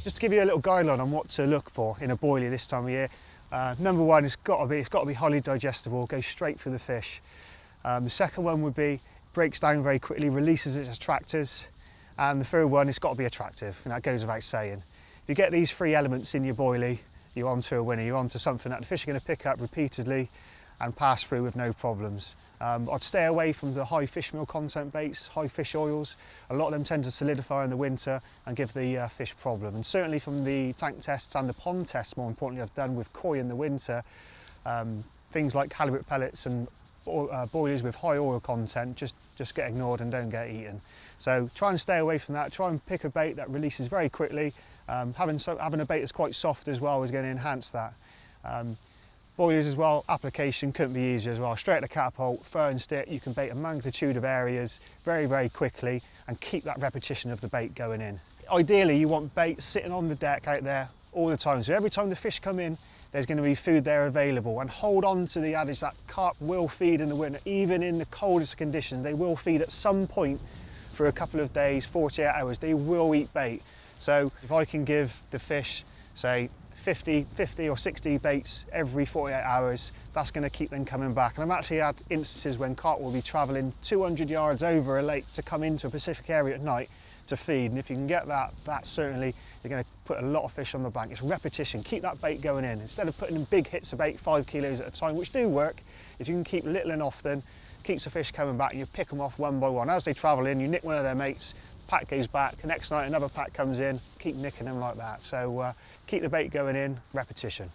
Just to give you a little guideline on what to look for in a boilie this time of year. Number one, it's got to be highly digestible, goes straight through the fish. The second one would be breaks down very quickly, releases its attractors. And the third one, it's got to be attractive, and that goes without saying. If you get these three elements in your boilie, you're onto a winner. You're onto something that the fish are going to pick up repeatedly and pass through with no problems. I'd stay away from the high fish meal content baits, high fish oils. A lot of them tend to solidify in the winter and give the fish problem. And certainly from the tank tests and the pond tests, more importantly, I've done with koi in the winter, things like halibut pellets and boilies with high oil content just get ignored and don't get eaten. So try and stay away from that. Try and pick a bait that releases very quickly. Having a bait that's quite soft as well is going to enhance that. Boilies as well, application couldn't be easier as well. Straight at the catapult, throw and stick, you can bait a magnitude of areas very, very quickly and keep that repetition of the bait going in. Ideally, you want bait sitting on the deck out there all the time. So every time the fish come in, there's going to be food there available. And hold on to the adage that carp will feed in the winter, even in the coldest conditions. They will feed at some point for a couple of days, 48 hours. They will eat bait. So if I can give the fish, say, 50 or 60 baits every 48 hours, that's going to keep them coming back. And I've actually had instances when carp will be travelling 200 yards over a lake to come into a Pacific area at night to feed. And if you can get that, that's certainly, you're going to put a lot of fish on the bank. It's repetition, keep that bait going in. Instead of putting in big hits of bait, 5 kilos at a time, which do work, if you can keep little and often, keeps the fish coming back, and you pick them off one by one. As they travel in, you nick one of their mates, pack goes back, the next night another pack comes in, keep nicking them like that. So keep the bait going in, repetition.